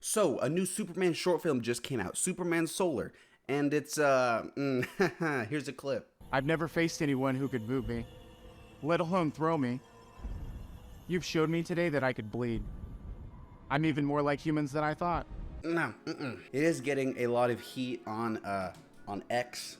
So, a new Superman short film just came out, Superman Solar, and it's here's a clip. I've never faced anyone who could move me, let alone throw me. You've showed me today that I could bleed. I'm even more like humans than I thought. No, it is getting a lot of heat on X,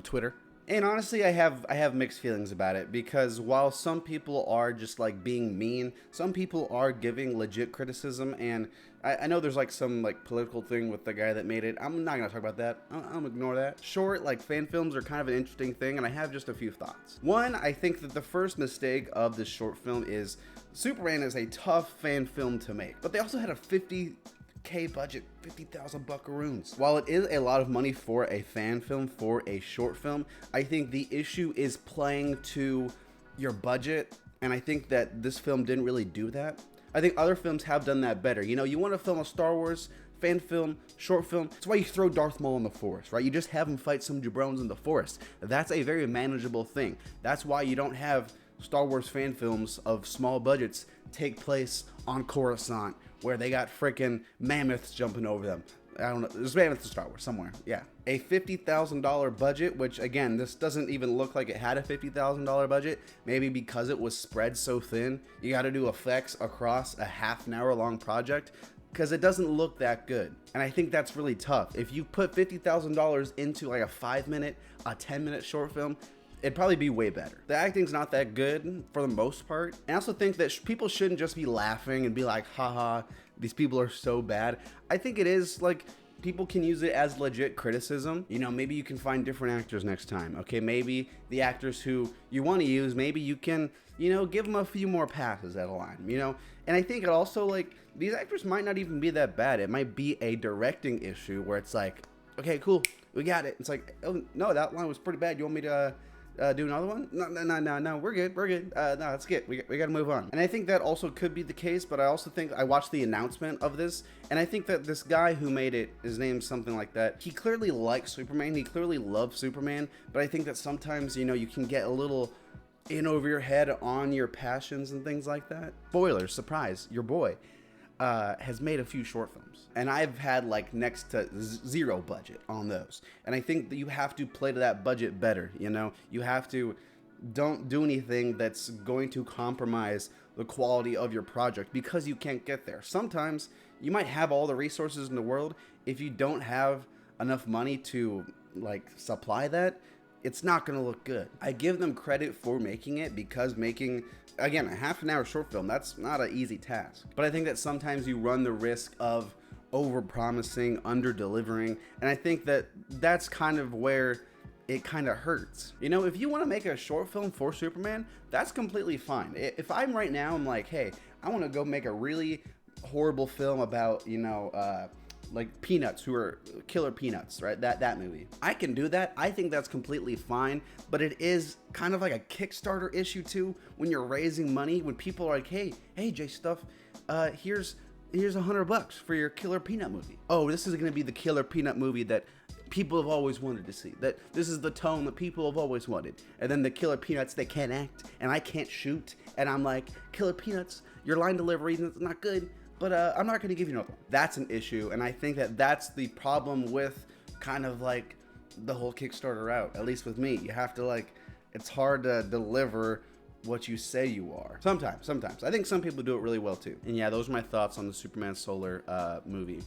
Twitter. And honestly, I have mixed feelings about it because while some people are just like being mean, some people are giving legit criticism. And I know there's like some like political thing with the guy that made it. I'm not gonna talk about that. I'm gonna ignore that. Short, like fan films are kind of an interesting thing, and I have just a few thoughts. One, I think that the first mistake of this short film is Superman is a tough fan film to make, but they also had a 50K budget, 50,000 buckaroons. While it is a lot of money for a fan film, for a short film, I think the issue is playing to your budget, and I think that this film didn't really do that. I think other films have done that better. You know, you want to film a Star Wars fan film, short film, that's why you throw Darth Maul in the forest, right? You just have him fight some jabrones in the forest. That's a very manageable thing. That's why you don't have Star Wars fan films of small budgets take place on Coruscant, where they got freaking mammoths jumping over them. I don't know. There's mammoths in Star Wars somewhere. Yeah. A $50,000 budget, which again, this doesn't even look like it had a $50,000 budget. Maybe because it was spread so thin, you got to do effects across a half an hour long project because it doesn't look that good. And I think that's really tough. If you put $50,000 into like a 5-minute, a 10-minute short film, it'd probably be way better. The acting's not that good for the most part. And I also think that people shouldn't just be laughing and be like, haha, these people are so bad. I think it is like, people can use it as legit criticism. You know, maybe you can find different actors next time. Okay, maybe the actors who you want to use, maybe you can, you know, give them a few more passes at a line, you know? And I think it also, like, these actors might not even be that bad. It might be a directing issue where it's like, okay, cool, we got it. It's like, oh, no, that line was pretty bad. You want me to do another one? No, we're good. No, let's get, we got to move on. And I think that also could be the case, but I also think I watched the announcement of this, and I think that this guy who made it, his name's something like that, he clearly likes Superman, he clearly loves Superman, but I think that sometimes, you know, you can get a little in over your head on your passions and things like that. Spoilers, surprise, your boy has made a few short films, and I've had like next to zero budget on those. And I think that you have to play to that budget better. You know, you have to don't do anything that's going to compromise the quality of your project because you can't get there. Sometimes you might have all the resources in the world. If you don't have enough money to like supply that, it's not going to look good. I give them credit for making it because making, again, a half an hour short film, that's not an easy task. But I think that sometimes you run the risk of over promising, under delivering, and I think that that's kind of where it kind of hurts. You know, if you want to make a short film for Superman, that's completely fine. If I'm right now, I'm like, hey, I want to go make a really horrible film about, you know, like Peanuts, who are Killer Peanuts, right? That movie. I can do that. I think that's completely fine, but it is kind of like a Kickstarter issue too. When you're raising money, when people are like, hey, J Stuff, here's $100 for your Killer Peanut movie. Oh, this is gonna be the Killer Peanut movie that people have always wanted to see. That this is the tone that people have always wanted. And then the Killer Peanuts, they can't act, and I can't shoot, and I'm like, Killer Peanuts, your line delivery is not good. But I'm not going to give you nothing. That's an issue, and I think that that's the problem with kind of like the whole Kickstarter route. At least with me, you have to like, it's hard to deliver what you say you are. Sometimes. I think some people do it really well too. And yeah, those are my thoughts on the Superman Solar movie.